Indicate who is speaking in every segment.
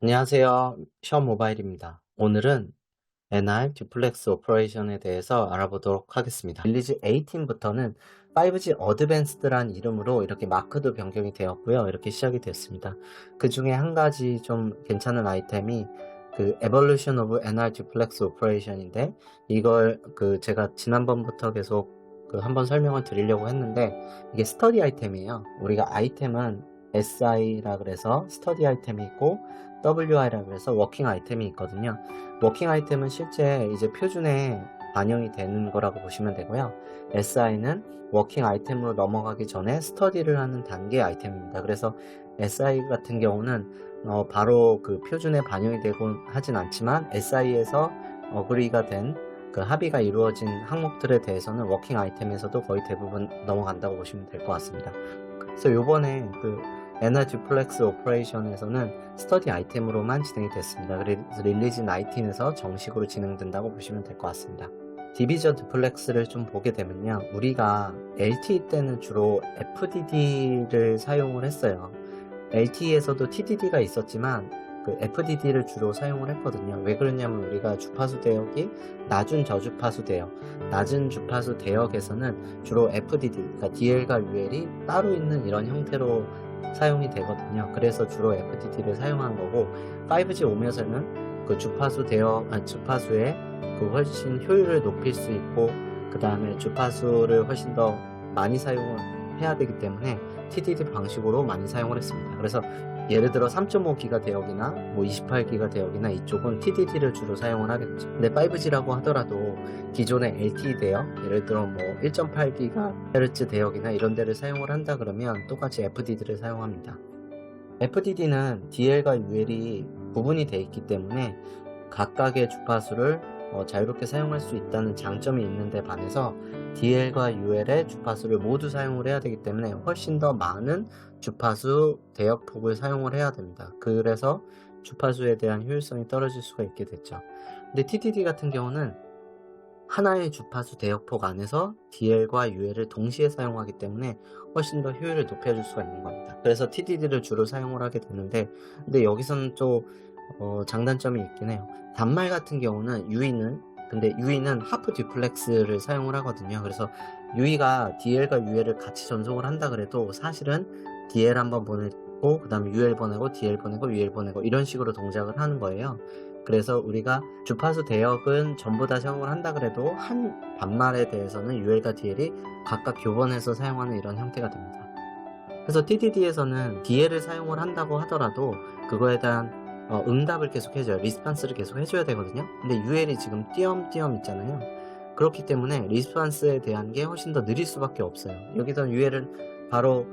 Speaker 1: 안녕하세요. 션 모바일입니다. 오늘은 NR 듀플렉스 오퍼레이션에 대해서 알아보도록 하겠습니다. 릴리즈 18부터는 5G 어드밴스드란 이름으로 이렇게 마크도 변경이 되었고요. 이렇게 시작이 됐습니다. 그 중에 한 가지 좀 괜찮은 아이템이 그 Evolution of NR 듀플렉스 오퍼레이션인데, 이걸 제가 지난번부터 계속 한번 설명을 드리려고 했는데, 이게 스터디 아이템이에요. 우리가 아이템은 SI라 그래서 스터디 아이템이 있고, WI라 그래서 워킹 아이템이 있거든요. 워킹 아이템은 실제 이제 표준에 반영이 되는 거라고 보시면 되고요. SI는 워킹 아이템으로 넘어가기 전에 스터디를 하는 단계 아이템입니다. 그래서 SI 같은 경우는 바로 그 표준에 반영이 되고 하진 않지만, SI에서 어그리가 된 그 합의가 이루어진 항목들에 대해서는 워킹 아이템에서도 거의 대부분 넘어간다고 보시면 될 것 같습니다. 그래서 요번에 NR 듀플렉스 오퍼레이션에서는 스터디 아이템으로만 진행이 됐습니다. 그래서 릴리즈 19에서 정식으로 진행된다고 보시면 될 것 같습니다. 디비전 듀플렉스를 좀 보게 되면요, 우리가 LTE 때는 주로 FDD를 사용을 했어요. LTE에서도 TDD가 있었지만 FDD를 주로 사용을 했거든요. 왜 그러냐면, 우리가 주파수 대역이 낮은 저주파수 대역, 낮은 주파수 대역에서는 주로 FDD, 그러니까 DL과 UL이 따로 있는 이런 형태로 사용이 되거든요. 그래서 주로 FDD를 사용한 거고, 5G 오면서는 그 주파수 대역, 주파수의 훨씬 효율을 높일 수 있고, 그 다음에 주파수를 훨씬 더 많이 사용을 해야 되기 때문에 TDD 방식으로 많이 사용을 했습니다. 그래서 예를 들어 3.5기가 대역이나 28기가 대역이나 이쪽은 TDD를 주로 사용을 하겠죠. 근데 5G라고 하더라도 기존의 LTE 대역, 예를 들어 1.8GHz 대역이나 이런 데를 사용을 한다 그러면 똑같이 FDD를 사용합니다. FDD는 DL과 UL이 구분이 되어 있기 때문에 각각의 주파수를 자유롭게 사용할 수 있다는 장점이 있는데 반해서, DL과 UL의 주파수를 모두 사용을 해야 되기 때문에 훨씬 더 많은 주파수 대역폭을 사용을 해야 됩니다. 그래서 주파수에 대한 효율성이 떨어질 수가 있게 됐죠. 근데 TDD 같은 경우는 하나의 주파수 대역폭 안에서 DL과 UL을 동시에 사용하기 때문에 훨씬 더 효율을 높여줄 수가 있는 겁니다. 그래서 TDD를 주로 사용을 하게 되는데, 근데 여기서는 또 장단점이 있긴 해요. 단말 같은 경우는 유이는 하프 듀플렉스를 사용을 하거든요. 그래서 유이가 DL과 UL을 같이 전송을 한다 그래도 사실은 DL 한번 보내고, 그 다음에 UL 보내고, DL 보내고, UL 보내고, 이런 식으로 동작을 하는 거예요. 그래서 우리가 주파수 대역은 전부 다 사용을 한다 그래도 한 반말에 대해서는 UL과 DL이 각각 교번해서 사용하는 이런 형태가 됩니다. 그래서 TDD에서는 DL을 사용을 한다고 하더라도 그거에 대한 응답을 계속 해줘요. 리스판스를 계속 해줘야 되거든요. 근데 UL이 지금 띄엄띄엄 있잖아요. 그렇기 때문에 리스판스에 대한 게 훨씬 더 느릴 수밖에 없어요. 여기서 UL은 바로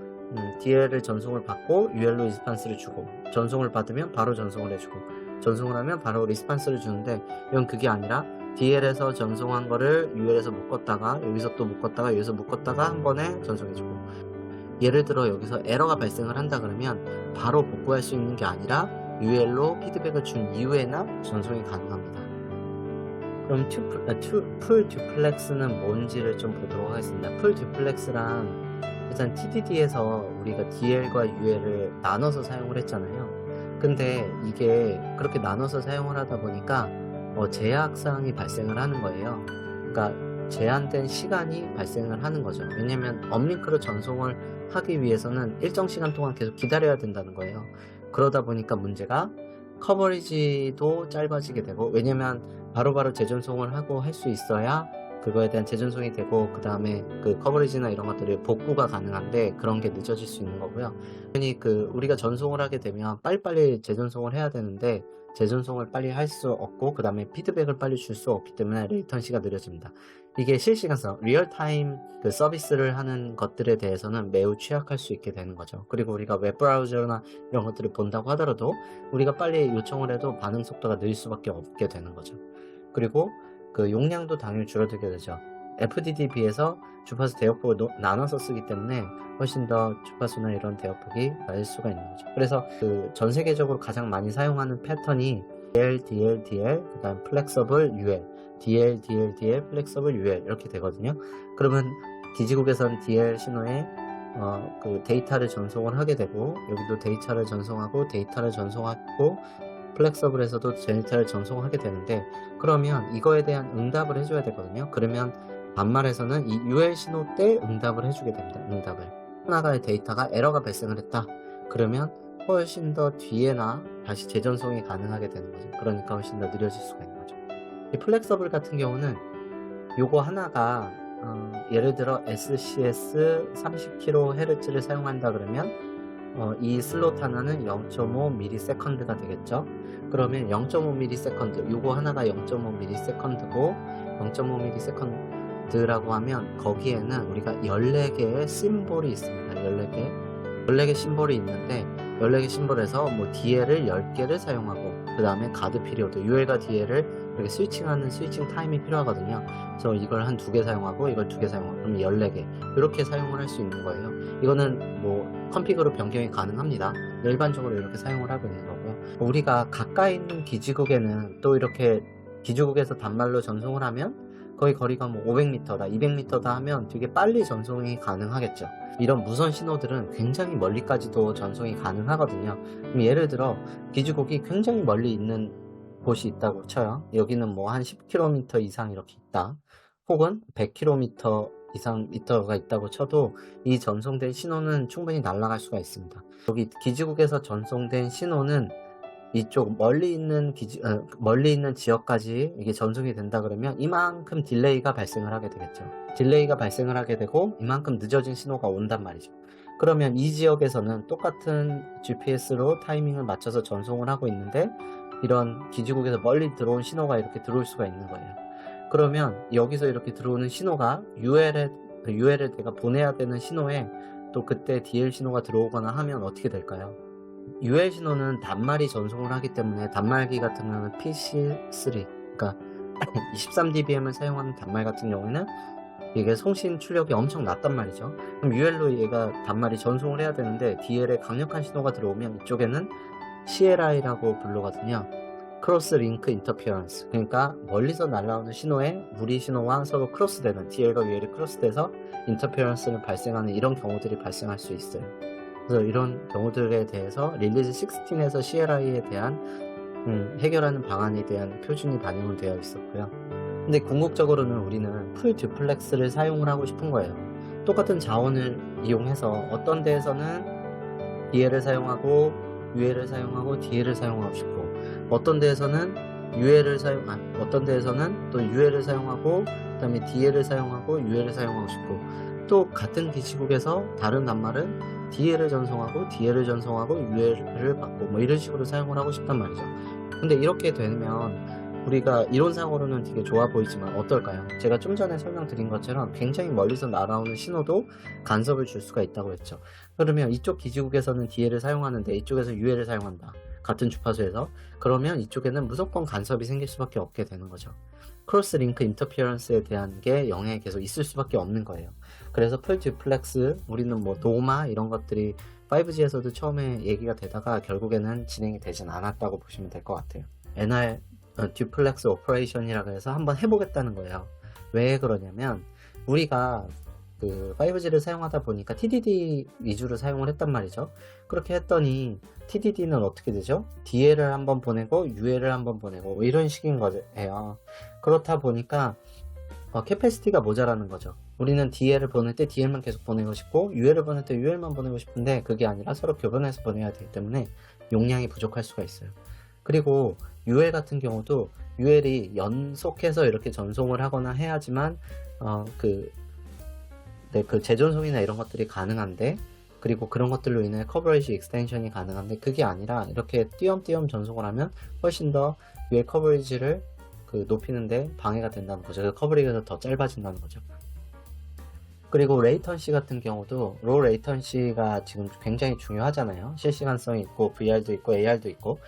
Speaker 1: DL을 전송을 받고 UL로 리스판스를 주고, 전송을 받으면 바로 전송을 해주고, 전송을 하면 바로 리스판스를 주는데, 이건 그게 아니라 DL에서 전송한 거를 UL에서 묶었다가 여기서 또 묶었다가 여기서 묶었다가 한 번에 전송해주고, 예를 들어 여기서 에러가 발생을 한다 그러면 바로 복구할 수 있는 게 아니라 UL로 피드백을 준 이후에나 전송이 가능합니다. 그럼 풀 듀플렉스는 뭔지를 좀 보도록 하겠습니다. 풀 듀플렉스란, 일단 TDD에서 우리가 DL과 UL을 나눠서 사용을 했잖아요. 근데 이게 그렇게 나눠서 사용을 하다 보니까 제약사항이 발생을 하는 거예요. 그러니까 제한된 시간이 발생을 하는 거죠. 왜냐면 업링크로 전송을 하기 위해서는 일정 시간 동안 계속 기다려야 된다는 거예요. 그러다 보니까 문제가, 커버리지도 짧아지게 되고, 왜냐면 바로바로 재전송을 하고 할 수 있어야 그거에 대한 재전송이 되고, 그 다음에 그 커버리지나 이런 것들이 복구가 가능한데 그런 게 늦어질 수 있는 거고요. 괜히 우리가 전송을 하게 되면 빨리빨리 재전송을 해야 되는데 재전송을 빨리 할 수 없고, 그 다음에 피드백을 빨리 줄 수 없기 때문에 레이턴시가 느려집니다. 이게 실시간성 리얼타임 서비스를 하는 것들에 대해서는 매우 취약할 수 있게 되는 거죠. 그리고 우리가 웹브라우저나 이런 것들을 본다고 하더라도 우리가 빨리 요청을 해도 반응 속도가 느릴 수밖에 없게 되는 거죠. 그리고 그 용량도 당연히 줄어들게 되죠. FDD에 비해서 주파수 대역폭을 나눠서 쓰기 때문에 훨씬 더 주파수나 이런 대역폭이 낮을 수가 있는 거죠. 그래서 전 세계적으로 가장 많이 사용하는 패턴이 DL, DL, DL, 그 다음 플렉서블 UL, DL, DL, DL, 플렉서블 UL 이렇게 되거든요. 그러면 디지국에선 DL 신호에 데이터를 전송을 하게 되고, 여기도 데이터를 전송하고 데이터를 전송하고 플렉서블에서도 제니터를 전송하게 되는데, 그러면 이거에 대한 응답을 해줘야 되거든요. 그러면 반말에서는 이 UL 신호 때 응답을 해주게 됩니다. 응답을. 하나가의 데이터가 에러가 발생을 했다. 그러면 훨씬 더 뒤에나 다시 재전송이 가능하게 되는 거죠. 그러니까 훨씬 더 느려질 수가 있는 거죠. 이 플렉서블 같은 경우는 요거 하나가 예를 들어 SCS 30kHz를 사용한다 그러면 이 슬롯 하나는 0.5ms가 되겠죠. 그러면 0.5ms, 요거 하나가 0.5ms고 0.5ms라고 하면 거기에는 우리가 14개의 심볼이 있습니다. 14개 심볼이 있는데 14개 심볼에서 뭐 DL을 10개를 사용하고, 그 다음에 가드 피리오드, UL과 DL을 이렇게 스위칭하는 스위칭 타임이 필요하거든요. 그래서 이걸 한 2개 사용하고 이걸 2개 사용하고, 그럼 14개 이렇게 사용을 할 수 있는 거예요. 이거는 뭐 컨피그로 변경이 가능합니다. 일반적으로 이렇게 사용을 하고 있는 거고요. 우리가 가까이 있는 기지국에는 또 이렇게 기지국에서 단말로 전송을 하면 거의 거리가 뭐 500m다 200m다 하면 되게 빨리 전송이 가능하겠죠. 이런 무선 신호들은 굉장히 멀리까지도 전송이 가능하거든요. 그럼 예를 들어 기지국이 굉장히 멀리 있는 곳이 있다고 쳐요. 여기는 뭐 한 10km 이상 이렇게 있다, 혹은 100km 이상 미터가 있다고 쳐도 이 전송된 신호는 충분히 날아갈 수가 있습니다. 여기 기지국에서 전송된 신호는 이쪽 멀리 있는 지역까지 이게 전송이 된다 그러면 이만큼 딜레이가 발생을 하게 되겠죠. 딜레이가 발생을 하게 되고 이만큼 늦어진 신호가 온단 말이죠. 그러면 이 지역에서는 똑같은 GPS로 타이밍을 맞춰서 전송을 하고 있는데 이런 기지국에서 멀리 들어온 신호가 이렇게 들어올 수가 있는 거예요. 그러면 여기서 이렇게 들어오는 신호가 UL을 내가 보내야 되는 신호에 또 그때 DL 신호가 들어오거나 하면 어떻게 될까요? UL 신호는 단말이 전송을 하기 때문에 단말기 같은 경우는 PC3, 그러니까 23dBm을 사용하는 단말 같은 경우에는 이게 송신 출력이 엄청 낮단 말이죠. 그럼 UL로 얘가 단말이 전송을 해야 되는데 DL에 강력한 신호가 들어오면 이쪽에는 CLI라고 부르거든요. 크로스 링크 인터피어런스, 그러니까 멀리서 날아오는 신호에 우리 신호와 서로 크로스되는, DL과 UL이 크로스돼서 인터피어런스는 발생하는 이런 경우들이 발생할 수 있어요. 그래서 이런 경우들에 대해서 릴리즈 16에서 CLI에 대한 해결하는 방안에 대한 표준이 반영은 되어 있었고요. 근데 궁극적으로는 우리는 풀 듀플렉스를 사용을 하고 싶은 거예요. 똑같은 자원을 이용해서 어떤 데에서는 DL을 사용하고 UL을 사용하고 DL을 사용하고 싶고, 어떤 데에서는 어떤 데에서는 또 UL을 사용하고 그 다음에 DL을 사용하고 UL을 사용하고 싶고, 또 같은 기지국에서 다른 단말은 DL을 전송하고 DL을 전송하고 UL을 받고 뭐 이런 식으로 사용을 하고 싶단 말이죠. 근데 이렇게 되면 우리가 이론상으로는 되게 좋아 보이지만 어떨까요? 제가 좀 전에 설명드린 것처럼 굉장히 멀리서 날아오는 신호도 간섭을 줄 수가 있다고 했죠. 그러면 이쪽 기지국에서는 DL을 사용하는데 이쪽에서 UL을 사용한다, 같은 주파수에서. 그러면 이쪽에는 무조건 간섭이 생길 수밖에 없게 되는 거죠. 크로스 링크 인터피어런스에 대한 게 영향이 계속 있을 수밖에 없는 거예요. 그래서 풀 듀플렉스, 우리는 뭐 노마 이런 것들이 5G에서도 처음에 얘기가 되다가 결국에는 진행이 되진 않았다고 보시면 될 것 같아요. NR 듀플렉스 오퍼레이션이라고 해서 한번 해보겠다는 거예요. 왜 그러냐면 우리가 그 5G를 사용하다 보니까 TDD 위주로 사용을 했단 말이죠. 그렇게 했더니 TDD는 어떻게 되죠? DL을 한번 보내고 UL을 한번 보내고 뭐 이런 식인 거예요. 그렇다 보니까 캐패시티가 모자라는 거죠. 우리는 DL을 보낼 때 DL만 계속 보내고 싶고 UL을 보낼 때 UL만 보내고 싶은데 그게 아니라 서로 교변해서 보내야 되기 때문에 용량이 부족할 수가 있어요. 그리고 UL 같은 경우도 UL이 연속해서 이렇게 전송을 하거나 해야지만 그 재전송이나 이런 것들이 가능한데, 그리고 그런 것들로 인해 커버리지 익스텐션이 가능한데 그게 아니라 이렇게 띄엄띄엄 전송을 하면 훨씬 더 UL 커버리지를 높이는데 방해가 된다는 거죠. 그래서 커버리지가 더 짧아진다는 거죠. 그리고 레이턴시 같은 경우도 로 레이턴시가 지금 굉장히 중요하잖아요. 실시간성이 있고 VR도 있고 AR도 있고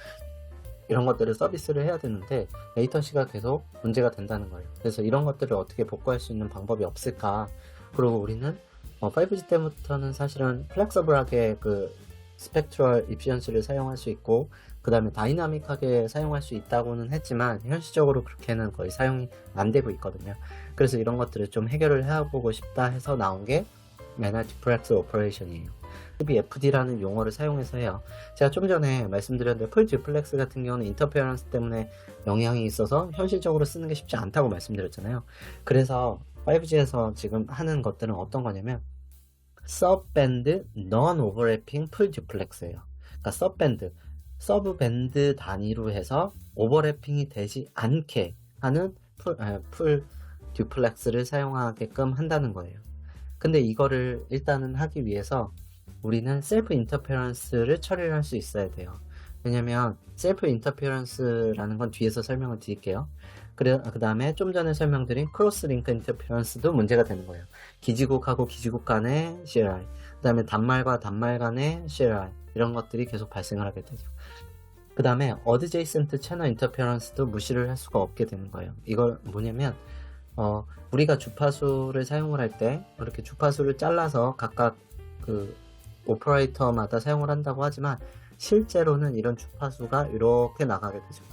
Speaker 1: 이런 것들을 서비스를 해야 되는데 레이턴시가 계속 문제가 된다는 거예요. 그래서 이런 것들을 어떻게 복구할 수 있는 방법이 없을까. 그리고 우리는 5G 때부터는 사실은 플렉서블하게 그 스펙트럴 이피션시를 사용할 수 있고 그 다음에 다이나믹하게 사용할 수 있다고는 했지만 현실적으로 그렇게는 거의 사용이 안 되고 있거든요. 그래서 이런 것들을 좀 해결을 해보고 싶다 해서 나온 게 NR 듀플렉스 오퍼레이션이에요. FD라는 용어를 사용해서 해요. 제가 좀 전에 말씀드렸는데 풀 듀플렉스 같은 경우는 인터페어런스 때문에 영향이 있어서 현실적으로 쓰는 게 쉽지 않다고 말씀드렸잖아요. 그래서 5G에서 지금 하는 것들은 어떤 거냐면 서브밴드 non overlapping 풀 듀플렉스예요. 그러니까 서브 밴드 단위로 해서 오버래핑이 되지 않게 하는 풀 듀플렉스를 사용하게끔 한다는 거예요. 근데 이거를 일단은 하기 위해서 우리는 셀프 인터페런스를 처리를 할 수 있어야 돼요. 왜냐면 셀프 인터페런스라는 건 뒤에서 설명을 드릴게요. 그 다음에 좀 전에 설명드린 크로스 링크 인터페런스도 문제가 되는 거예요. 기지국하고 기지국 간의 CLI, 그 다음에 단말과 단말 간의 CLI, 이런 것들이 계속 발생을 하게 되죠. 그 다음에 어드제이센트 채널 인터페런스도 무시를 할 수가 없게 되는 거예요. 이걸 뭐냐면 우리가 주파수를 사용을 할 때 이렇게 주파수를 잘라서 각각 그 오퍼레이터마다 사용을 한다고 하지만 실제로는 이런 주파수가 이렇게 나가게 되죠.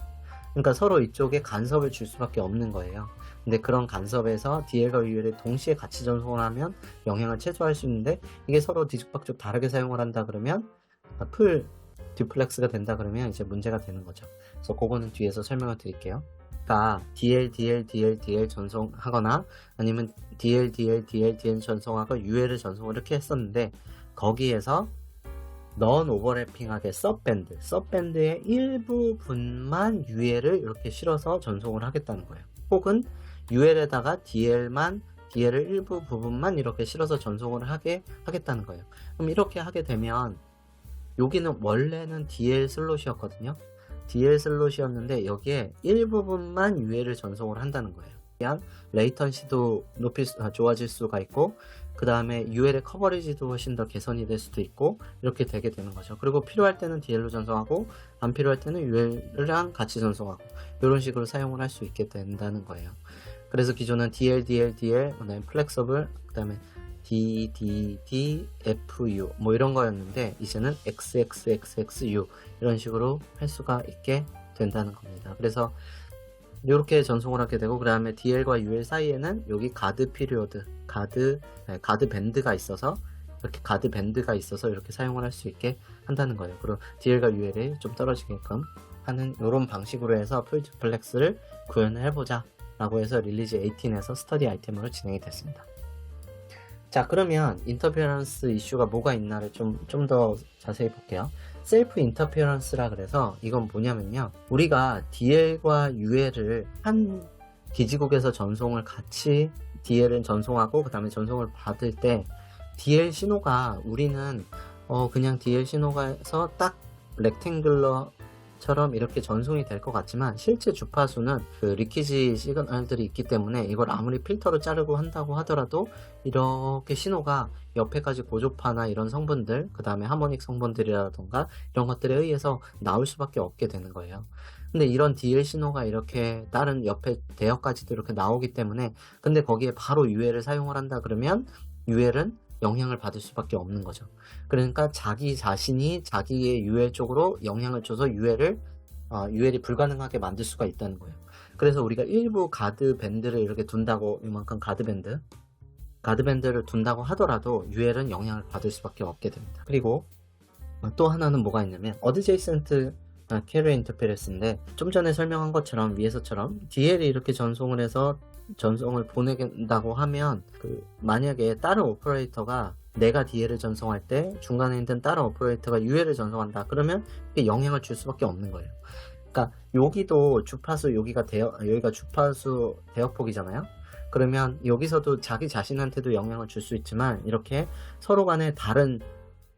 Speaker 1: 그러니까 서로 이쪽에 간섭을 줄 수밖에 없는 거예요. 근데 그런 간섭에서 DL과 UL을 동시에 같이 전송을 하면 영향을 최소화할 수 있는데, 이게 서로 뒤죽박죽 다르게 사용을 한다 그러면 풀 듀플렉스가 된다 그러면 이제 문제가 되는 거죠. 그래서 그거는 뒤에서 설명을 드릴게요. 그러니까 DL 전송하거나 아니면 DL 전송하고 UL을 전송을 이렇게 했었는데, 거기에서 넌 오버래핑하게 서밴드의 일부분만 UL을 이렇게 실어서 전송을 하겠다는 거예요. 혹은 UL에다가 DL을 일부 부분만 이렇게 실어서 전송을 하겠다는 거예요. 그럼 이렇게 하게 되면 여기는 원래는 DL 슬롯이었거든요. DL 슬롯이었는데 여기에 일부분만 UL을 전송을 한다는 거예요. 레이턴시도 좋아질 수가 있고, 그 다음에 UL의 커버리지도 훨씬 더 개선이 될 수도 있고, 이렇게 되게 되는 거죠. 그리고 필요할 때는 DL로 전송하고 안 필요할 때는 UL이랑 같이 전송하고, 이런 식으로 사용을 할 수 있게 된다는 거예요. 그래서 기존은 DL, 그 다음에 플렉서블, 그 다음에 DDDFU 뭐 이런 거였는데 이제는 XXXXU 이런 식으로 할 수가 있게 된다는 겁니다. 그래서 이렇게 전송을 하게 되고, 그 다음에 DL과 UL 사이에는 여기 가드 밴드가 있어서 이렇게 사용을 할 수 있게 한다는 거예요. 그리고 DL과 UL이 좀 떨어지게끔 하는 이런 방식으로 해서 풀 듀플렉스를 구현을 해보자 라고 해서 릴리즈 18에서 스터디 아이템으로 진행이 됐습니다. 자, 그러면 인터페어런스 이슈가 뭐가 있나를 좀 더 자세히 볼게요. 셀프 인터페어런스라 그래서 이건 뭐냐면요, 우리가 DL과 UL을 한 기지국에서 전송을 같이 DL은 전송하고 그 다음에 전송을 받을 때 DL 신호가 우리는 그냥 DL 신호가서 딱 렉탱글러처럼 이렇게 전송이 될 것 같지만, 실제 주파수는 그 리키지 시그널들이 있기 때문에 이걸 아무리 필터로 자르고 한다고 하더라도 이렇게 신호가 옆에까지 고조파나 이런 성분들, 그 다음에 하모닉 성분들이라던가 이런 것들에 의해서 나올 수밖에 없게 되는 거예요. 근데 이런 DL 신호가 이렇게 다른 옆에 대역까지도 이렇게 나오기 때문에, 근데 거기에 바로 UL을 사용을 한다 그러면 UL은 영향을 받을 수밖에 없는 거죠. 그러니까 자기 자신이 자기의 UL 쪽으로 영향을 줘서 UL이 불가능하게 만들 수가 있다는 거예요. 그래서 우리가 일부 가드 밴드를 이렇게 둔다고, 이만큼 가드 밴드를 둔다고 하더라도 UL은 영향을 받을 수밖에 없게 됩니다. 그리고 또 하나는 뭐가 있냐면 어드제이센트 캐리어 인터페런스인데, 좀 전에 설명한 것처럼 위에서처럼 DL이 이렇게 전송을 해서 전송을 보내긴다고 하면, 만약에 다른 오퍼레이터가 내가 DL을 전송할 때 중간에 있는 다른 오퍼레이터가 UL을 전송한다 그러면 이게 영향을 줄 수밖에 없는 거예요. 그러니까 여기도 주파수, 여기가 주파수 대역폭이잖아요. 그러면 여기서도 자기 자신한테도 영향을 줄 수 있지만, 이렇게 서로 간에 다른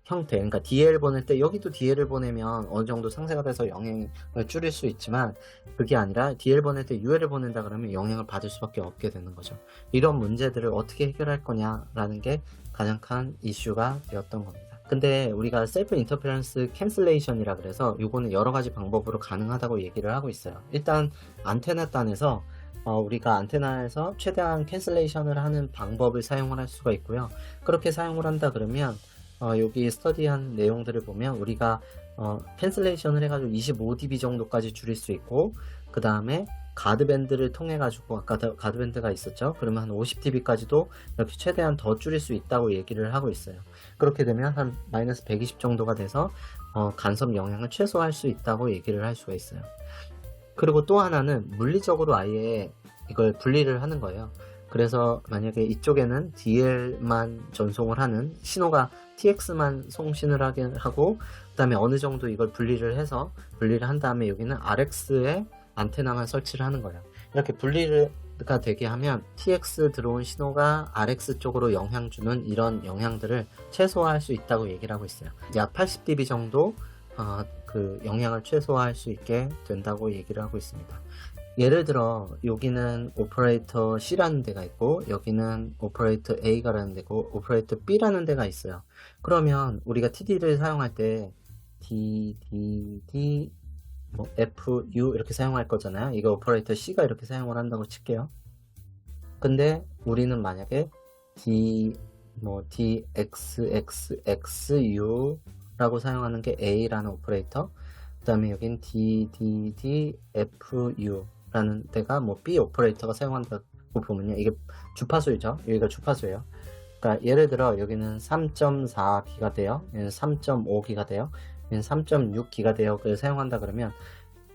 Speaker 1: 형태, 그러니까 DL 보낼 때 여기도 DL을 보내면 어느 정도 상쇄가 돼서 영향을 줄일 수 있지만, 그게 아니라 DL 보낼 때 UL을 보낸다 그러면 영향을 받을 수밖에 없게 되는 거죠. 이런 문제들을 어떻게 해결할 거냐라는 게 가장 큰 이슈가 되었던 겁니다. 근데 우리가 셀프 인터페런스 캔슬레이션이라 그래서 이거는 여러 가지 방법으로 가능하다고 얘기를 하고 있어요. 일단 안테나 단에서 우리가 안테나에서 최대한 캔슬레이션을 하는 방법을 사용을 할 수가 있고요. 그렇게 사용을 한다 그러면 여기 스터디한 내용들을 보면 우리가 캔슬레이션을 해가지고 25dB 정도까지 줄일 수 있고, 그 다음에 가드밴드를 통해 가지고 아까 가드밴드가 있었죠. 그러면 한 50dB까지도 이렇게 최대한 더 줄일 수 있다고 얘기를 하고 있어요. 그렇게 되면 한 마이너스 120 정도가 돼서 간섭 영향을 최소화할 수 있다고 얘기를 할 수가 있어요. 그리고 또 하나는 물리적으로 아예 이걸 분리를 하는 거예요. 그래서 만약에 이쪽에는 DL만 전송을 하는, 신호가 TX만 송신을 하게 하고, 그 다음에 어느 정도 이걸 분리를 한 다음에 여기는 RX에 안테나만 설치를 하는 거예요. 이렇게 분리가 되게 하면 TX 들어온 신호가 RX 쪽으로 영향 주는 이런 영향들을 최소화할 수 있다고 얘기를 하고 있어요. 약 80dB 정도 그 영향을 최소화할 수 있게 된다고 얘기를 하고 있습니다. 예를 들어 여기는 오퍼레이터 C라는 데가 있고, 여기는 오퍼레이터 A가라는 데고, 오퍼레이터 B라는 데가 있어요. 그러면 우리가 TD를 사용할 때 DDD FU 이렇게 사용할 거잖아요. 이거 오퍼레이터 C가 이렇게 사용을 한다고 칠게요. 근데 우리는 만약에 DXXXU 라고 사용하는 게 A라는 오퍼레이터, 그 다음에 여긴 DDDFU 라는 데가 B 오퍼레이터가 사용한다고 보면요, 이게 주파수이죠. 여기가 주파수예요. 그러니까 예를 들어 여기는 3.4기가 돼요, 여기는 3.5기가 돼요, 여기는 3.6기가 돼요. 그걸 사용한다 그러면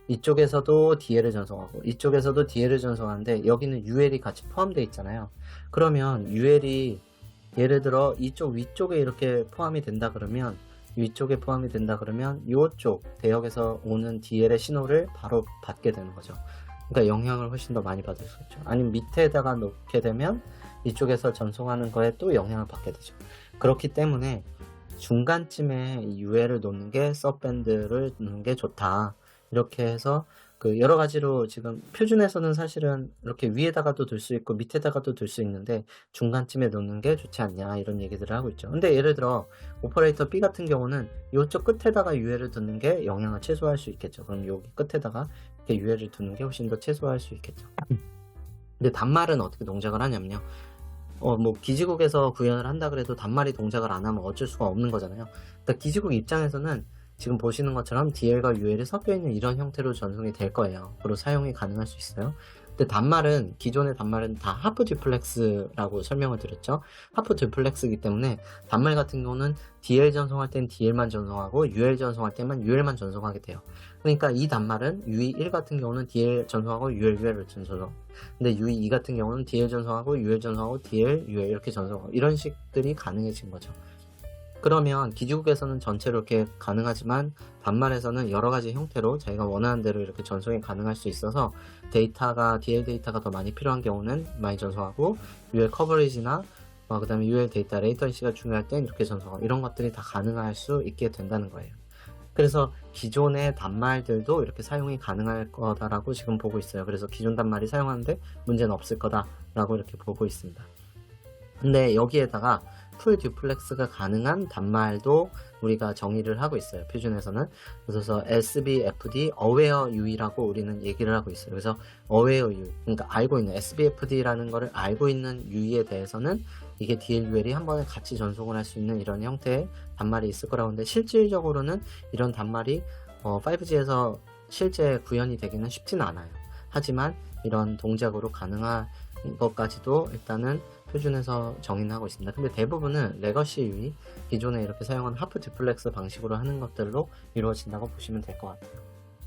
Speaker 1: 이쪽에서도 DL을 전송하고 이쪽에서도 DL을 전송하는데 여기는 UL이 같이 포함되어 있잖아요. 그러면 UL이 예를 들어 이쪽 위쪽에 이렇게 포함이 된다 그러면, 위쪽에 포함이 된다 그러면 이쪽 대역에서 오는 DL의 신호를 바로 받게 되는 거죠. 그러니까 영향을 훨씬 더 많이 받을 수 있죠. 아니면 밑에다가 놓게 되면 이쪽에서 전송하는 거에 또 영향을 받게 되죠. 그렇기 때문에 중간쯤에 UL을 놓는 게, 서밴드를 놓는 게 좋다. 이렇게 해서 그 여러 가지로 지금 표준에서는 사실은 이렇게 위에다가도 둘 수 있고 밑에다가도 둘 수 있는데 중간쯤에 놓는 게 좋지 않냐, 이런 얘기들을 하고 있죠. 근데 예를 들어 오퍼레이터 B 같은 경우는 이쪽 끝에다가 UL을 두는 게 영향을 최소화할 수 있겠죠. 그럼 여기 끝에다가 이렇게 UL을 두는 게 훨씬 더 최소화할 수 있겠죠. 근데 단말은 어떻게 동작을 하냐면요, 기지국에서 구현을 한다 그래도 단말이 동작을 안 하면 어쩔 수가 없는 거잖아요. 그러니까 기지국 입장에서는 지금 보시는 것처럼 DL과 UL이 섞여 있는 이런 형태로 전송이 될 거예요. 그리고 사용이 가능할 수 있어요. 근데 단말은, 기존의 단말은 다 하프 듀플렉스라고 설명을 드렸죠. 하프 듀플렉스이기 때문에 단말 같은 경우는 DL 전송할 땐 DL만 전송하고 UL 전송할 때만 UL만 전송하게 돼요. 그러니까 이 단말은 UE1 같은 경우는 DL 전송하고 UL을 전송, 근데 UE2 같은 경우는 DL 전송하고 UL 전송하고 DL, UL 이렇게 전송하고, 이런 식들이 가능해진 거죠. 그러면 기지국에서는 전체로 이렇게 가능하지만 단말에서는 여러가지 형태로 자기가 원하는 대로 이렇게 전송이 가능할 수 있어서 DL 데이터가 더 많이 필요한 경우는 많이 전송하고, UL 커버리지나 그 다음에 UL 데이터 레이턴시가 중요할 땐 이렇게 전송하고, 이런 것들이 다 가능할 수 있게 된다는 거예요. 그래서 기존의 단말들도 이렇게 사용이 가능할 거다라고 지금 보고 있어요. 그래서 기존 단말이 사용하는데 문제는 없을 거다라고 이렇게 보고 있습니다. 근데 여기에다가 풀 듀플렉스가 가능한 단말도 우리가 정의를 하고 있어요, 표준에서는. 그래서 SBFD Aware U라고 우리는 얘기를 하고 있어요. 그래서 Aware U, 그러니까 알고 있는, SBFD라는 거를 알고 있는 U에 대해서는 이게 DLUL이 한 번에 같이 전송을 할 수 있는 이런 형태의 단말이 있을 거라고 하는데, 실질적으로는 이런 단말이 5G에서 실제 구현이 되기는 쉽지는 않아요. 하지만 이런 동작으로 가능한 것까지도 일단은 표준에서 정의는 하고 있습니다. 근데 대부분은 레거시 UI, 기존에 이렇게 사용하는 하프 듀플렉스 방식으로 하는 것들로 이루어진다고 보시면 될 것 같아요.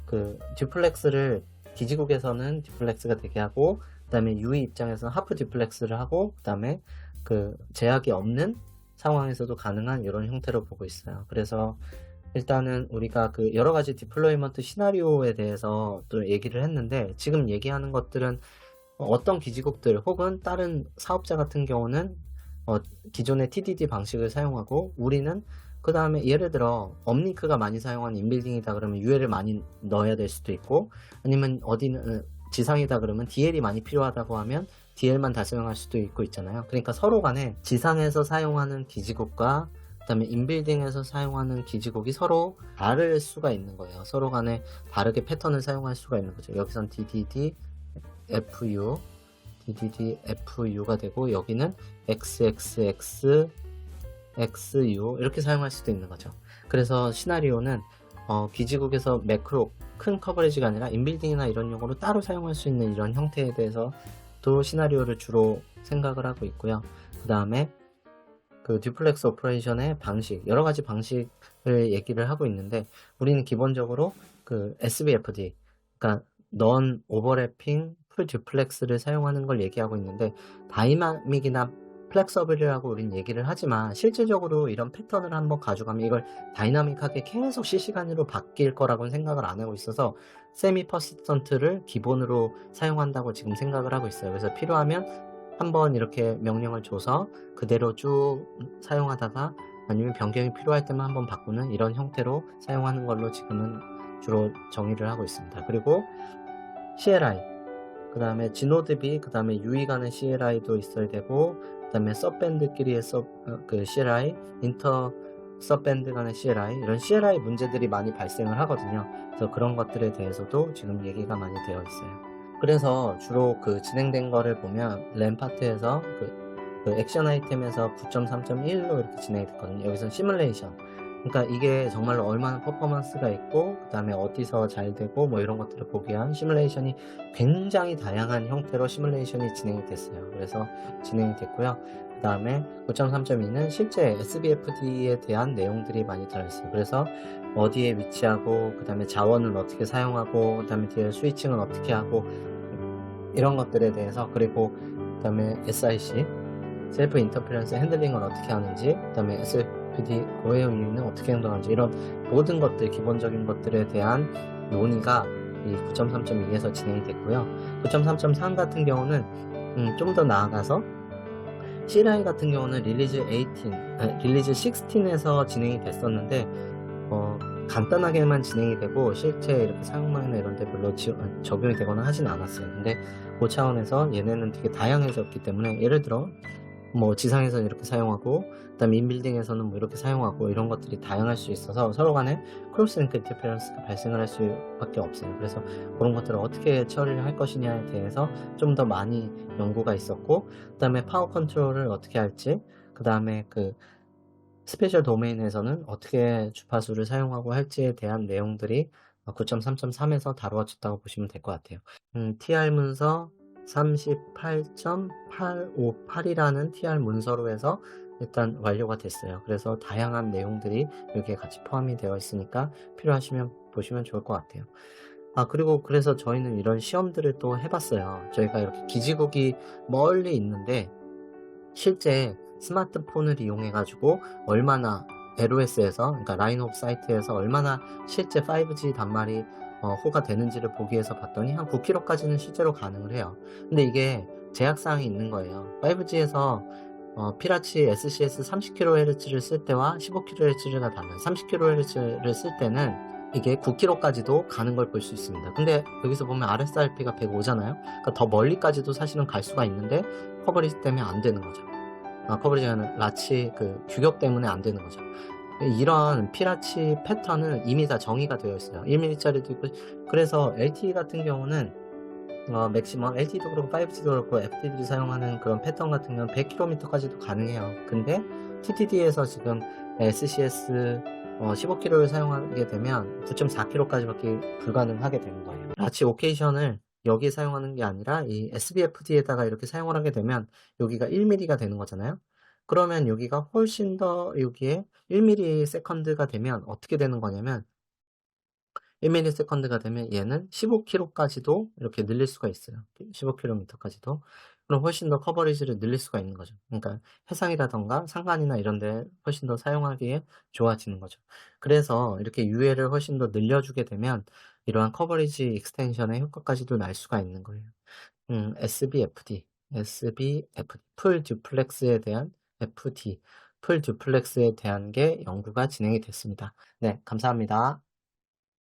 Speaker 1: 그 듀플렉스를 기지국에서는 듀플렉스가 되게 하고, 그 다음에 UI 입장에서는 하프 듀플렉스를 하고, 그 다음에 그 제약이 없는 상황에서도 가능한 이런 형태로 보고 있어요. 그래서 일단은 우리가 그 여러 가지 디플로이먼트 시나리오에 대해서 또 얘기를 했는데, 지금 얘기하는 것들은 어떤 기지국들 혹은 다른 사업자 같은 경우는 기존의 TDD 방식을 사용하고, 우리는 그 다음에 예를 들어 업링크가 많이 사용하는 인빌딩이다 그러면 UL을 많이 넣어야 될 수도 있고, 아니면 어디는 지상이다 그러면 DL이 많이 필요하다고 하면 DL만 다 사용할 수도 있고 있잖아요. 그러니까 서로 간에 지상에서 사용하는 기지국과 그 다음에 인빌딩에서 사용하는 기지국이 서로 다를 수가 있는 거예요. 서로 간에 다르게 패턴을 사용할 수가 있는 거죠. 여기선 DDDFU가 되고, 여기는 XXX XU 이렇게 사용할 수도 있는 거죠. 그래서 시나리오는 기지국에서 매크로 큰 커버리지가 아니라 인빌딩이나 이런 용어로 따로 사용할 수 있는 이런 형태에 대해서도 시나리오를 주로 생각을 하고 있고요. 그 다음에 그 듀플렉스 오퍼레이션의 방식, 여러 가지 방식을 얘기를 하고 있는데, 우리는 기본적으로 그 SBFD, 그러니까 넌 오버래핑 풀 듀플렉스를 사용하는 걸 얘기하고 있는데, 다이나믹이나 플렉서블이라고 우린 얘기를 하지만 실질적으로 이런 패턴을 한번 가져가면 이걸 다이나믹하게 계속 실시간으로 바뀔 거라고는 생각을 안 하고 있어서 세미 퍼시스턴트를 기본으로 사용한다고 지금 생각을 하고 있어요. 그래서 필요하면 한번 이렇게 명령을 줘서 그대로 쭉 사용하다가 아니면 변경이 필요할 때만 한번 바꾸는 이런 형태로 사용하는 걸로 지금은 주로 정의를 하고 있습니다. 그리고 CLI, 그 다음에 지노드비, 그 다음에 유의 간의 CLI도 있어야 되고, 그 다음에 서밴드끼리의 그 CLI, 인터 서밴드 간의 CLI, 이런 CLI 문제들이 많이 발생을 하거든요. 그래서 그런 것들에 대해서도 지금 얘기가 많이 되어 있어요. 그래서 주로 그 진행된 거를 보면 램 파트에서 그 액션 아이템에서 9.3.1로 이렇게 진행이 됐거든요. 여기서는 시뮬레이션. 그러니까 이게 정말로 얼마나 퍼포먼스가 있고, 그 다음에 어디서 잘 되고, 뭐 이런 것들을 보기 위한 시뮬레이션이 굉장히 다양한 형태로 시뮬레이션이 진행이 됐어요. 그래서 진행이 됐고요. 그 다음에 9.3.2는 실제 SBFD에 대한 내용들이 많이 들어있어요. 그래서 어디에 위치하고, 그 다음에 자원을 어떻게 사용하고, 그 다음에 뒤에 스위칭을 어떻게 하고, 이런 것들에 대해서, 그리고 그 다음에 SIC, 셀프 인터ference 핸들링을 어떻게 하는지, 그 다음에 SFD 고해형 유인은 어떻게 행동하는지, 이런 모든 것들, 기본적인 것들에 대한 논의가 이 9.3.2에서 진행이 됐고요. 9.3.3 같은 경우는 좀 더 나아가서 CLI 같은 경우는 릴리즈 16에서 진행이 됐었는데, 간단하게만 진행이 되고 실제 이렇게 사용망이나 이런 데 별로 적용이 되거나 하진 않았어요. 근데 그 차원에서 얘네는 되게 다양해졌기 때문에, 예를 들어 뭐 지상에서는 이렇게 사용하고, 그다음에 인빌딩에서는 뭐 이렇게 사용하고, 이런 것들이 다양할 수 있어서 서로 간에 크로스 링크 인터페런스가 발생을 할 수밖에 없어요. 그래서 그런 것들을 어떻게 처리를 할 것이냐에 대해서 좀 더 많이 연구가 있었고, 그다음에 파워 컨트롤을 어떻게 할지, 그다음에 그 스페셜 도메인에서는 어떻게 주파수를 사용하고 할지에 대한 내용들이 9.3.3에서 다루어졌다고 보시면 될 것 같아요. TR 문서 38.858이라는 TR 문서로 해서 일단 완료가 됐어요. 그래서 다양한 내용들이 여기에 같이 포함이 되어 있으니까 필요하시면 보시면 좋을 것 같아요. 그리고 그래서 저희는 이런 시험들을 또 해봤어요. 저희가 이렇게 기지국이 멀리 있는데 실제 스마트폰을 이용해 가지고 얼마나 LOS에서, 그러니까 라인 오브 사이트에서 얼마나 실제 5G 단말이 호가 되는지를 보기 위해서 봤더니 한 9km까지는 실제로 가능을 해요. 근데 이게 제약사항이 있는 거예요. 5G에서 피라치 SCS 30kHz를 쓸 때와 15kHz가 달라요. 30kHz를 쓸 때는 이게 9km까지도 가는 걸 볼 수 있습니다. 근데 여기서 보면 RSRP가 105잖아요. 그러니까 더 멀리까지도 사실은 갈 수가 있는데 커버리지 때문에 안 되는 거죠. 커버리지가 아니라 라치 그 규격 때문에 안 되는 거죠. 이런 피라치 패턴은 이미 다 정의가 되어 있어요. 1mm짜리도 있고. 그래서 LTE 같은 경우는 맥시멈, LTE도 그렇고 5G도 그렇고 FDD를 사용하는 그런 패턴 같은 경우는 100km까지도 가능해요. 근데 TTD에서 지금 SCS 15km를 사용하게 되면 9.4km까지밖에 불가능하게 되는 거예요. 라치 오케이션을 여기에 사용하는 게 아니라 이 SBFD에다가 이렇게 사용을 하게 되면 여기가 1mm가 되는 거잖아요. 그러면 여기가 훨씬 더 여기에 1ms가 되면 어떻게 되는 거냐면, 1ms가 되면 얘는 15km까지도 이렇게 늘릴 수가 있어요. 15km까지도. 그럼 훨씬 더 커버리지를 늘릴 수가 있는 거죠. 그러니까 해상이라던가 상간이나 이런 데 훨씬 더 사용하기에 좋아지는 거죠. 그래서 이렇게 UL을 훨씬 더 늘려주게 되면 이러한 커버리지 익스텐션의 효과까지도 날 수가 있는 거예요. SBFD, 풀 듀플렉스에 대한 FD, 풀 듀플렉스에 대한 게 연구가 진행이 됐습니다. 네, 감사합니다.